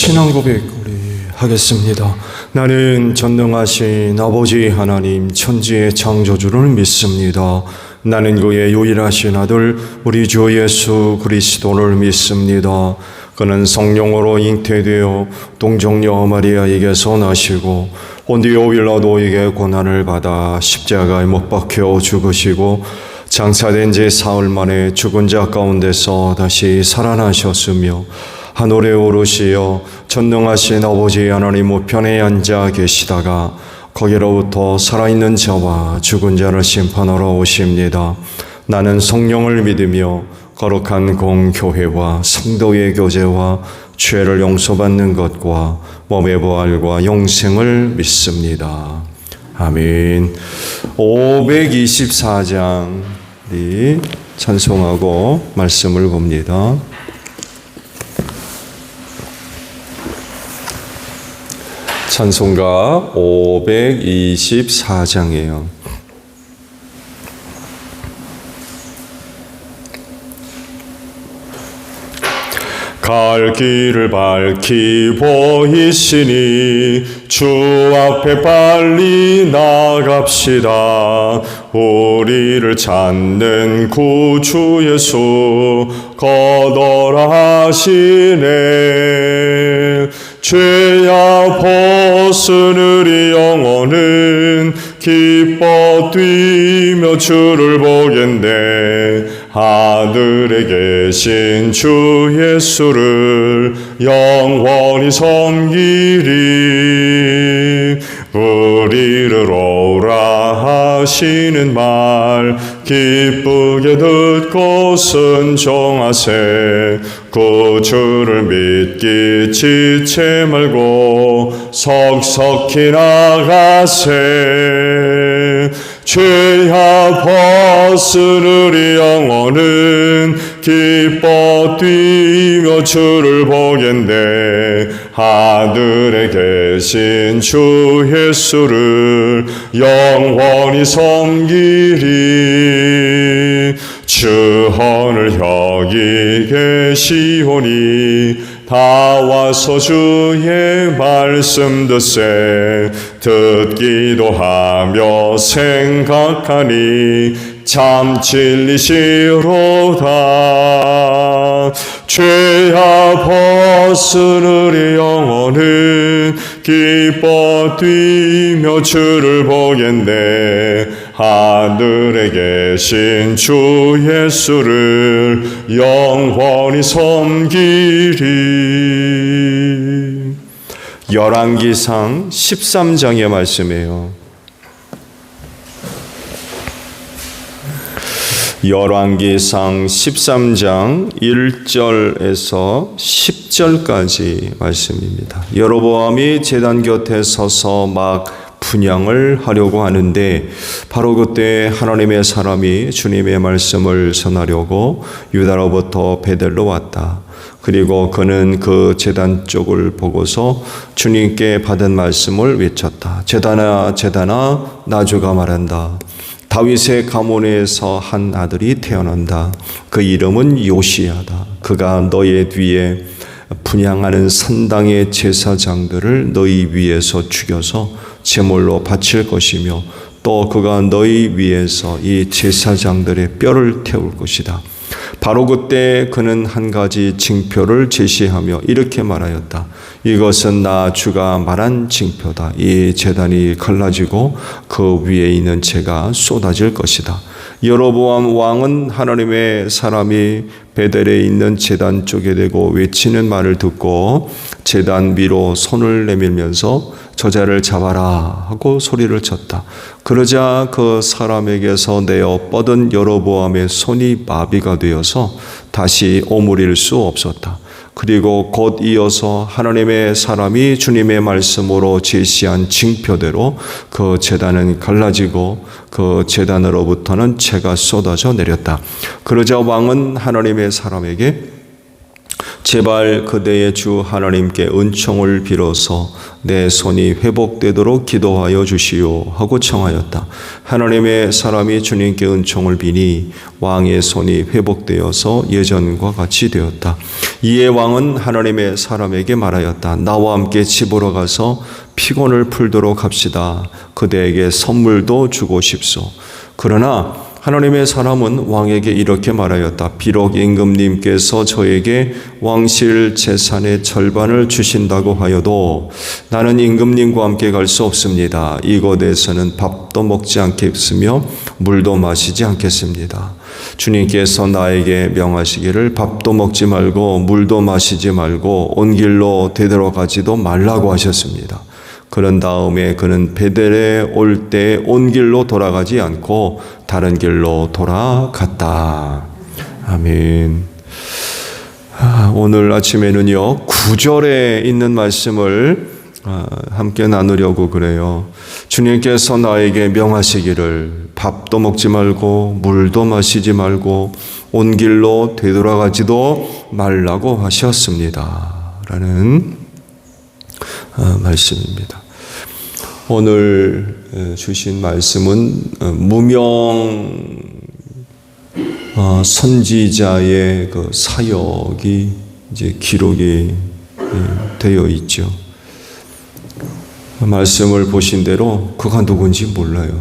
신앙 고백 우리 하겠습니다. 나는 전능하신 아버지 하나님 천지의 창조주를 믿습니다. 나는 그의 유일하신 아들 우리 주 예수 그리스도를 믿습니다. 그는 성령으로 잉태되어 동정녀 마리아에게서 나시고 본디오 빌라도에게 고난을 받아 십자가에 못 박혀 죽으시고 장사된 지 사흘 만에 죽은 자 가운데서 다시 살아나셨으며 하늘에 오르시어 전능하신 아버지 하나님 우편에 앉아 계시다가 거기로부터 살아있는 자와 죽은 자를 심판하러 오십니다. 나는 성령을 믿으며 거룩한 공교회와 성도의 교제와 죄를 용서받는 것과 몸의 부활과 영생을 믿습니다. 아멘. 524장 우리 찬송하고 말씀을 봅니다. 찬송가 524장이에요. 갈 길을 밝히 보이시니 주 앞에 빨리 나갑시다. 우리를 찾는 구주 예수 거더라 하시네. 죄야 벗은 우리 영혼은 기뻐 뛰며 주를 보겠네. 하늘에 계신 주 예수를 영원히 섬기리. 우리를 오라 하시는 말 기쁘게 듣고 순종하세. 구주를 믿기 지체 말고 속속히 나가세. 죄야 벗은 우리 영혼은 기뻐 뛰며 주를 보겠네. 하늘에 계신 주 예수를 영원히 섬기리. 주 하늘 여기 계시오니 다 와서 주의 말씀 듣세. 듣기도 하며 생각하니 참 진리시로다. 죄야 벗은 우리 영혼은 기뻐 뛰며 주를 보겠네. 하늘에 계신 주 예수를 영원히 섬기리. 열왕기상 13장의 말씀이에요. 열왕기상 13장 1절에서 10절까지 말씀입니다. 여로보암이 제단 곁에 서서 막 분향을 하려고 하는데 바로 그때 하나님의 사람이 주님의 말씀을 전하려고 유다로부터 베델로 왔다. 그리고 그는 그 제단 쪽을 보고서 주님께 받은 말씀을 외쳤다. 제단아 제단아 나주가 말한다. 다윗의 가문에서 한 아들이 태어난다. 그 이름은 요시야다. 그가 너의 뒤에 분향하는 산당의 제사장들을 너희 위에서 죽여서 제물로 바칠 것이며 또 그가 너희 위에서 이 제사장들의 뼈를 태울 것이다. 바로 그때 그는 한 가지 징표를 제시하며 이렇게 말하였다. 이것은 나 주가 말한 징표다. 이 제단이 갈라지고 그 위에 있는 재가 쏟아질 것이다. 여로보암 왕은 하나님의 사람이 베델에 있는 제단 쪽에 대고 외치는 말을 듣고 제단 위로 손을 내밀면서 저자를 잡아라 하고 소리를 쳤다. 그러자 그 사람에게서 내어 뻗은 여로보암의 손이 마비가 되어서 다시 오므릴 수 없었다. 그리고 곧 이어서 하나님의 사람이 주님의 말씀으로 제시한 징표대로 그 제단은 갈라지고 그 제단으로부터는 재가 쏟아져 내렸다. 그러자 왕은 하나님의 사람에게 제발 그대의 주 하나님께 은총을 빌어서 내 손이 회복되도록 기도하여 주시오 하고 청하였다. 하나님의 사람이 주님께 은총을 비니 왕의 손이 회복되어서 예전과 같이 되었다. 이에 왕은 하나님의 사람에게 말하였다. 나와 함께 집으로 가서 피곤을 풀도록 합시다. 그대에게 선물도 주고 싶소. 그러나 하나님의 사람은 왕에게 이렇게 말하였다. 비록 임금님께서 저에게 왕실 재산의 절반을 주신다고 하여도 나는 임금님과 함께 갈 수 없습니다. 이곳에서는 밥도 먹지 않겠으며 물도 마시지 않겠습니다. 주님께서 나에게 명하시기를 밥도 먹지 말고 물도 마시지 말고 온 길로 되돌아가지도 말라고 하셨습니다. 그런 다음에 그는 베델에 올 때 온 길로 돌아가지 않고 다른 길로 돌아갔다. 아멘. 오늘 아침에는요 9절에 있는 말씀을 함께 나누려고 그래요. 주님께서 나에게 명하시기를 밥도 먹지 말고 물도 마시지 말고 온 길로 되돌아가지도 말라고 하셨습니다. 라는 말씀입니다. 오늘 주신 말씀은 무명 선지자의 그 사역이 이제 기록이 되어 있죠. 말씀을 보신 대로 그가 누군지 몰라요.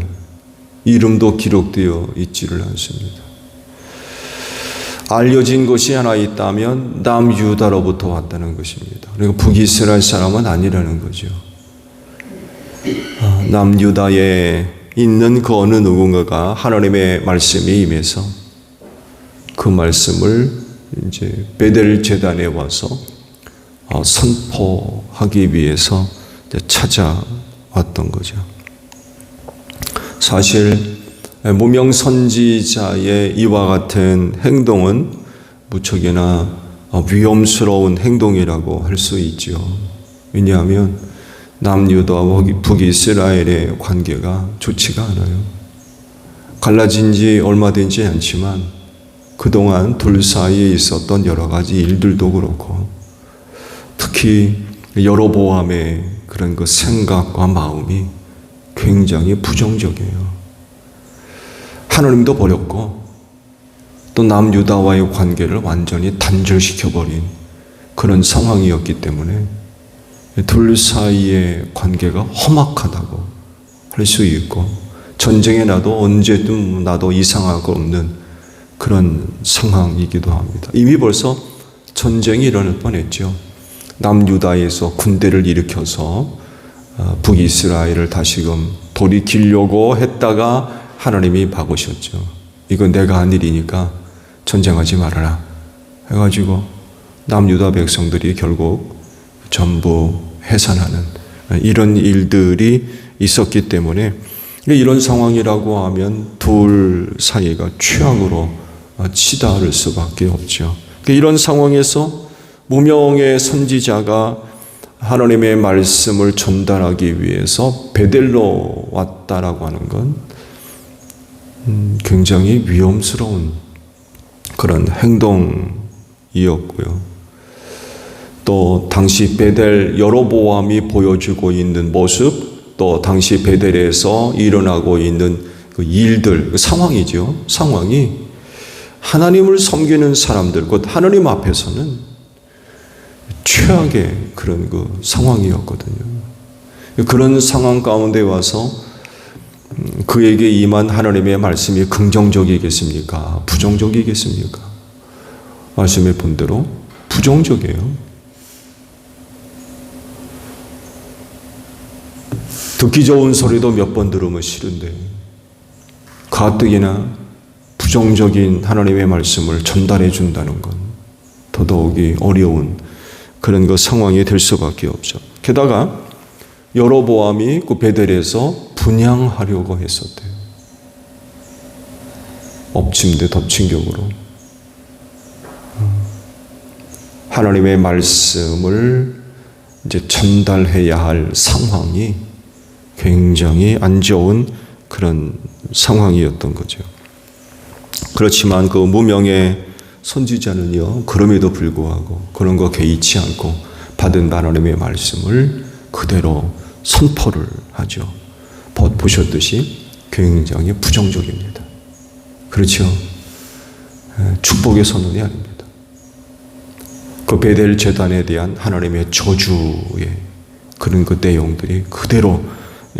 이름도 기록되어 있지를 않습니다. 알려진 것이 하나 있다면 남유다로부터 왔다는 것입니다. 그리고 북이스라엘 사람은 아니라는 거죠. 남유다에 있는 그 어느 누군가가 하나님의 말씀이 임해서 그 말씀을 이제 베델 제단에 와서 선포하기 위해서 찾아왔던 거죠. 사실 무명 선지자의 이와 같은 행동은 무척이나 위험스러운 행동이라고 할 수 있죠. 왜냐하면 남유다와 북이스라엘의 관계가 좋지가 않아요. 갈라진 지 얼마 되지 않지만 그동안 둘 사이에 있었던 여러 가지 일들도 그렇고 특히 여로보암의 그런 그 생각과 마음이 굉장히 부정적이에요. 하나님도 버렸고 또 남유다와의 관계를 완전히 단절시켜버린 그런 상황이었기 때문에 둘 사이의 관계가 험악하다고 할 수 있고 전쟁에 나도 언제든 나도 이상하고 없는 그런 상황이기도 합니다. 이미 벌써 전쟁이 일어날 뻔했죠. 남유다에서 군대를 일으켜서 북이스라엘을 다시금 돌이키려고 했다가 하나님이 박으셨죠. 이건 내가 한 일이니까 전쟁하지 말아라 해가지고 남유다 백성들이 결국 전부 해산하는 이런 일들이 있었기 때문에 이런 상황이라고 하면 둘 사이가 최악으로 치달을 수밖에 없죠. 이런 상황에서 무명의 선지자가 하나님의 말씀을 전달하기 위해서 베델로 왔다라고 하는 건 굉장히 위험스러운 그런 행동이었고요. 또 당시 베델 여로보암이 보여주고 있는 모습, 또 당시 베델에서 일어나고 있는 그 일들, 그 상황이죠. 상황이 하나님을 섬기는 사람들, 곧 하나님 앞에서는 최악의 그런 그 상황이었거든요. 그런 상황 가운데 와서 그에게 임한 하나님의 말씀이 긍정적이겠습니까? 부정적이겠습니까? 말씀에 본 대로 부정적이에요. 듣기 좋은 소리도 몇 번 들으면 싫은데 가뜩이나 부정적인 하나님의 말씀을 전달해 준다는 건 더더욱이 어려운 그런 그 상황이 될 수밖에 없죠. 게다가 여로보암이 그 베델에서 분향하려고 했었대요. 엎친 데 덮친 격으로 하나님의 말씀을 이제 전달해야 할 상황이 굉장히 안 좋은 그런 상황이었던 거죠. 그렇지만 그 무명의 선지자는요, 그럼에도 불구하고 그런 거 개의치 않고 받은 하나님의 말씀을 그대로 선포를 하죠. 보셨듯이 굉장히 부정적입니다. 그렇죠? 축복의 선언이 아닙니다. 그 베델 제단에 대한 하나님의 저주의 그런 그 내용들이 그대로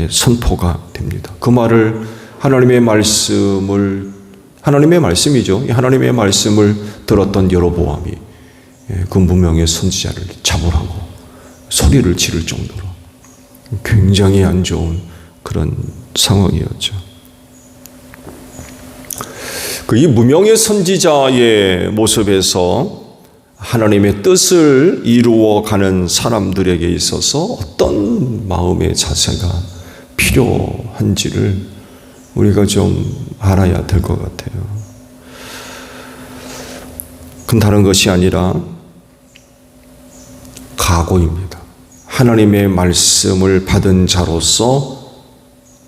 선포가 됩니다. 그 말을 하나님의 말씀이죠. 하나님의 말씀을 들었던 여로보암이 그 무명의 선지자를 잡으라고 소리를 지를 정도로 굉장히 안 좋은 그런 상황이었죠. 이 무명의 선지자의 모습에서 하나님의 뜻을 이루어가는 사람들에게 있어서 어떤 마음의 자세가 필요한지를 우리가 좀 알아야 될 것 같아요. 그건 다른 것이 아니라 각오입니다. 하나님의 말씀을 받은 자로서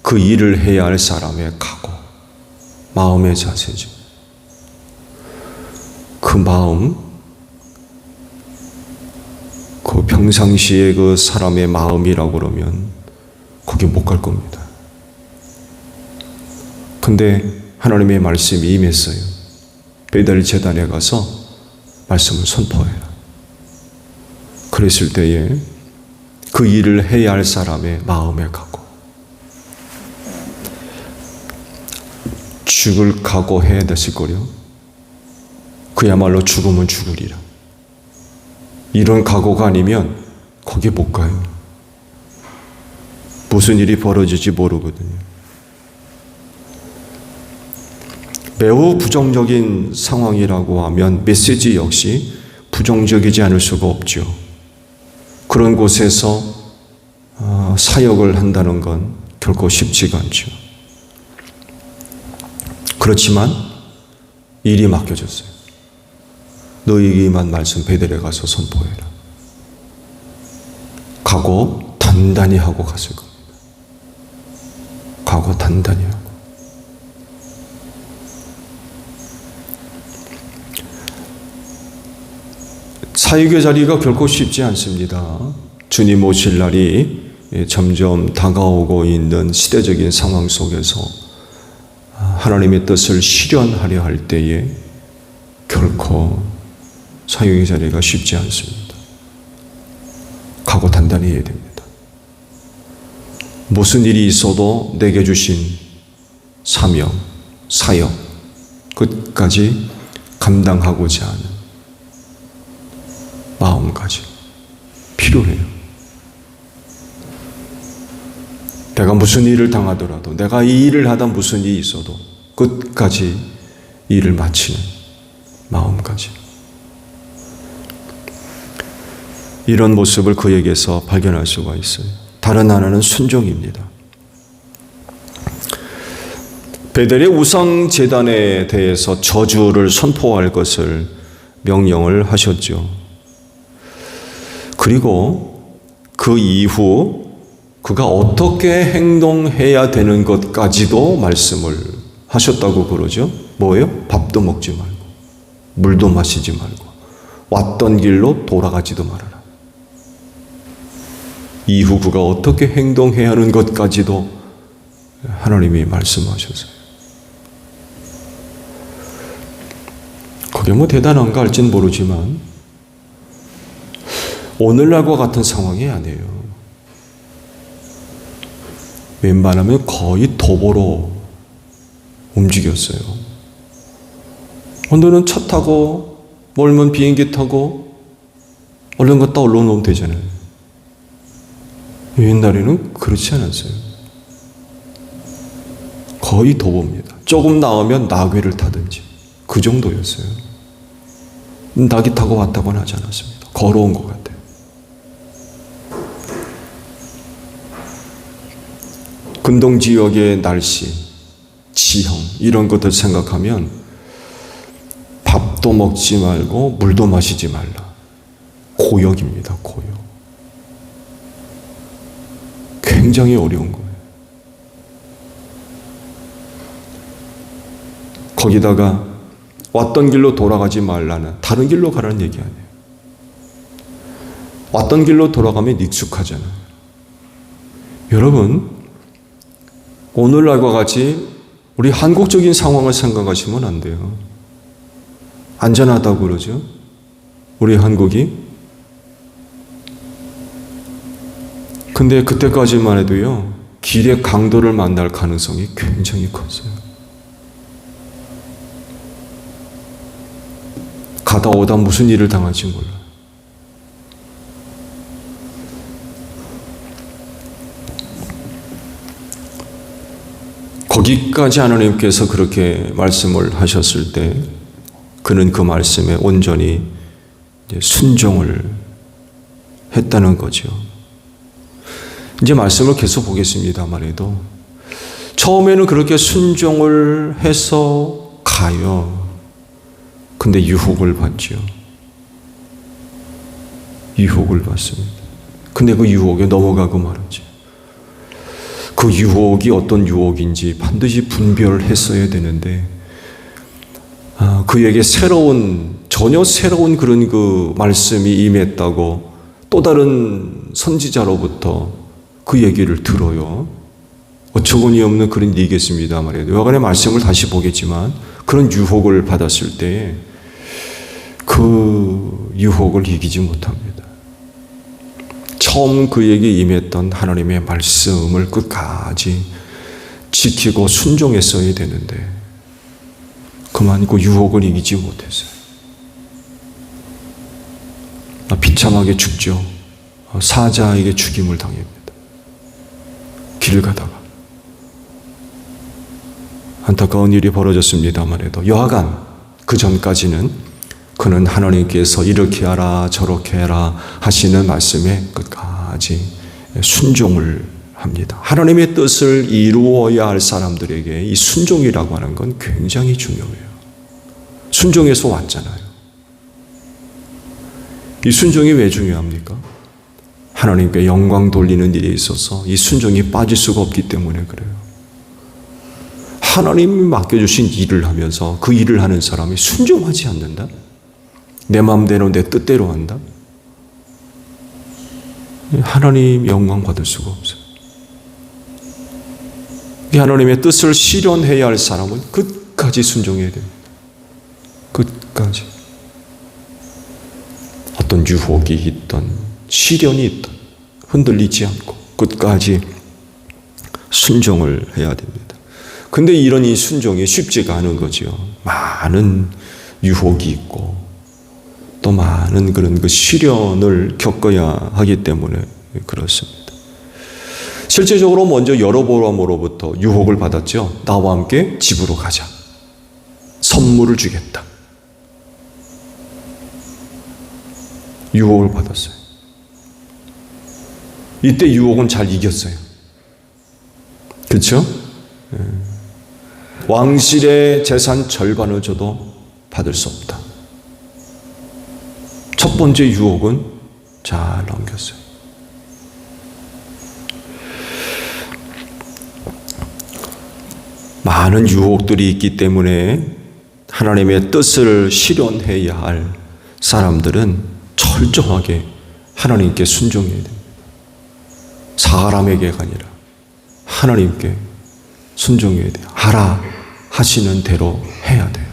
그 일을 해야 할 사람의 각오, 마음의 자세죠. 그 마음, 그 평상시에 그 사람의 마음이라고 그러면 거기 못 갈 겁니다. 근데 하나님의 말씀이 임했어요. 베델 제단에 가서 말씀을 선포해라. 그랬을 때에 그 일을 해야 할 사람의 마음의 각오, 죽을 각오해야 됐을 거요. 그야말로 죽으면 죽으리라. 이런 각오가 아니면 거기 못 가요. 무슨 일이 벌어질지 모르거든요. 매우 부정적인 상황이라고 하면 메시지 역시 부정적이지 않을 수가 없죠. 그런 곳에서 사역을 한다는 건 결코 쉽지가 않죠. 그렇지만 일이 맡겨졌어요. 너희에게만 말씀 베델에 가서 선포해라. 각오 단단히 하고 갔을 겁니다. 각오 단단히 하고. 사역의 자리가 결코 쉽지 않습니다. 주님 오실 날이 점점 다가오고 있는 시대적인 상황 속에서 하나님의 뜻을 실현하려 할 때에 결코 사역의 자리가 쉽지 않습니다. 각오 단단히 해야 됩니다. 무슨 일이 있어도 내게 주신 사명, 사역 끝까지 감당하고자 하는 마음가짐 필요해요. 내가 무슨 일을 당하더라도, 내가 이 일을 하다 무슨 일이 있어도 끝까지 일을 마치는 마음가짐. 이런 모습을 그에게서 발견할 수가 있어요. 다른 하나는 순종입니다. 베델의 우상 제단에 대해서 저주를 선포할 것을 명령을 하셨죠. 그리고 그 이후 그가 어떻게 행동해야 되는 것까지도 말씀을 하셨다고 그러죠. 뭐예요? 밥도 먹지 말고 물도 마시지 말고 왔던 길로 돌아가지도 말아라. 이후 그가 어떻게 행동해야 하는 것까지도 하나님이 말씀하셨어요. 그게 뭐 대단한가 할지는 모르지만 오늘날과 같은 상황이 아니에요. 웬만하면 거의 도보로 움직였어요. 오늘은 차 타고 멀면 비행기 타고 얼른 갔다 올라오면 되잖아요. 옛날에는 그렇지 않았어요. 거의 도보입니다. 조금 나오면 나귀를 타든지 그 정도였어요. 나귀 타고 왔다고는 하지 않았습니다. 걸어온 것 같아요. 근동 지역의 날씨, 지형 이런 것들 생각하면 밥도 먹지 말고 물도 마시지 말라. 고역입니다. 고역. 굉장히 어려운 거예요. 거기다가 왔던 길로 돌아가지 말라는, 다른 길로 가라는 얘기 아니에요. 왔던 길로 돌아가면 익숙하잖아요. 여러분, 오늘날과 같이 우리 한국적인 상황을 생각하시면 안 돼요. 안전하다고 그러죠? 우리 한국이. 근데 그때까지만 해도요, 길에 강도를 만날 가능성이 굉장히 컸어요. 가다 오다 무슨 일을 당할지 몰라요. 거기까지 하나님께서 그렇게 말씀을 하셨을 때 그는 그 말씀에 온전히 순종을 했다는 거죠. 이제 말씀을 계속 보겠습니다만 해도 처음에는 그렇게 순종을 해서 가요. 근데 유혹을 받죠. 유혹을 받습니다. 근데 그 유혹에 넘어가고 말았죠. 그 유혹이 어떤 유혹인지 반드시 분별했어야 되는데 그에게 전혀 새로운 그런 그 말씀이 임했다고 또 다른 선지자로부터 그 얘기를 들어요. 어처구니 없는 그런 일이겠습니다 말이에요. 여간의 말씀을 다시 보겠지만 그런 유혹을 받았을 때 그 유혹을 이기지 못합니다. 처음 그에게 임했던 하나님의 말씀을 끝까지 지키고 순종했어야 되는데 그만 그 유혹을 이기지 못했어요. 비참하게 죽죠. 사자에게 죽임을 당합니다. 길을 가다가 안타까운 일이 벌어졌습니다만 해도 여하간 그 전까지는 그는 하나님께서 이렇게 하라 저렇게 해라 하시는 말씀에 끝까지 순종을 합니다. 하나님의 뜻을 이루어야 할 사람들에게 이 순종이라고 하는 건 굉장히 중요해요. 순종해서 왔잖아요. 이 순종이 왜 중요합니까? 하나님께 영광 돌리는 일에 있어서 이 순종이 빠질 수가 없기 때문에 그래요. 하나님이 맡겨주신 일을 하면서 그 일을 하는 사람이 순종하지 않는다? 내 마음대로 내 뜻대로 한다? 하나님 영광 받을 수가 없어요. 하나님의 뜻을 실현해야 할 사람은 끝까지 순종해야 됩니다. 끝까지. 어떤 유혹이 있던 시련이 있던 흔들리지 않고 끝까지 순종을 해야 됩니다. 근데 이런 이 순종이 쉽지가 않은 거죠. 많은 유혹이 있고 또 많은 그런 그 시련을 겪어야 하기 때문에 그렇습니다. 실제적으로 먼저 여로보암으로부터 유혹을 받았죠. 나와 함께 집으로 가자. 선물을 주겠다. 유혹을 받았어요. 이때 유혹은 잘 이겼어요. 그렇죠? 왕실의 재산 절반을 줘도 받을 수 없다. 첫 번째 유혹은 잘 넘겼어요. 많은 유혹들이 있기 때문에 하나님의 뜻을 실현해야 할 사람들은 철저하게 하나님께 순종해야 됩니다. 사람에게가 아니라 하나님께 순종해야 돼요. 하라 하시는 대로 해야 돼요.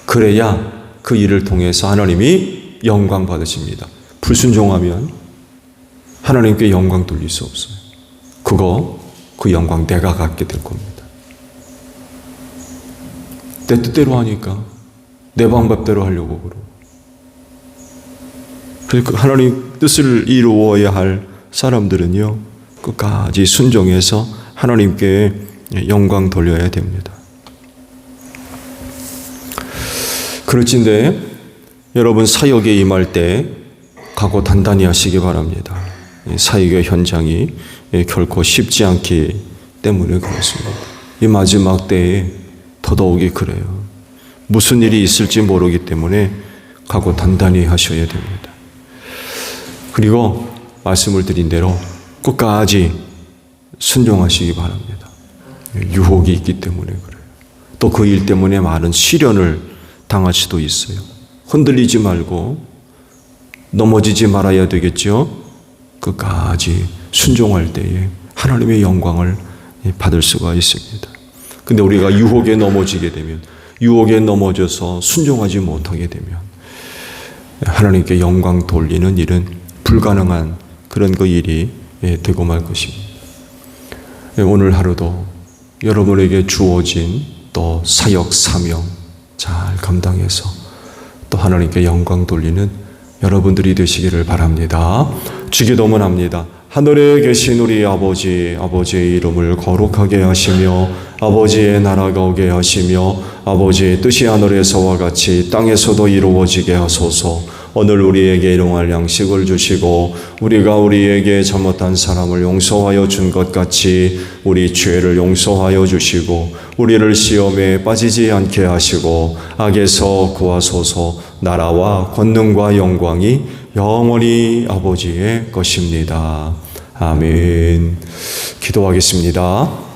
그래야 그 일을 통해서 하나님이 영광 받으십니다. 불순종하면 하나님께 영광 돌릴 수 없어요. 그 영광 내가 갖게 될 겁니다. 내 뜻대로 하니까 내 방법대로 하려고 그러고. 그러니까 하나님 뜻을 이루어야 할 사람들은요, 끝까지 순종해서 하나님께 영광 돌려야 됩니다. 그렇진데 여러분 사역에 임할 때 각오 단단히 하시기 바랍니다. 사역의 현장이 결코 쉽지 않기 때문에 그렇습니다. 이 마지막 때에 더더욱이 그래요. 무슨 일이 있을지 모르기 때문에 각오 단단히 하셔야 됩니다. 그리고 말씀을 드린 대로 끝까지 순종하시기 바랍니다. 유혹이 있기 때문에 그래요. 또 그 일 때문에 많은 시련을 당할 수도 있어요. 흔들리지 말고 넘어지지 말아야 되겠죠. 끝까지 순종할 때에 하나님의 영광을 받을 수가 있습니다. 근데 우리가 유혹에 넘어지게 되면, 유혹에 넘어져서 순종하지 못하게 되면 하나님께 영광 돌리는 일은 불가능한 그런 그 일이 되고 말 것입니다. 오늘 하루도 여러분에게 주어진 또 사역 사명 잘 감당해서 또 하나님께 영광 돌리는 여러분들이 되시기를 바랍니다. 주기도문합니다. 하늘에 계신 우리 아버지, 아버지의 이름을 거룩하게 하시며 아버지의 나라가 오게 하시며 아버지의 뜻이 하늘에서와 같이 땅에서도 이루어지게 하소서. 오늘 우리에게 일용할 양식을 주시고 우리가 우리에게 잘못한 사람을 용서하여 준 것 같이 우리 죄를 용서하여 주시고 우리를 시험에 빠지지 않게 하시고 악에서 구하소서. 나라와 권능과 영광이 영원히 아버지의 것입니다. 아멘. 기도하겠습니다.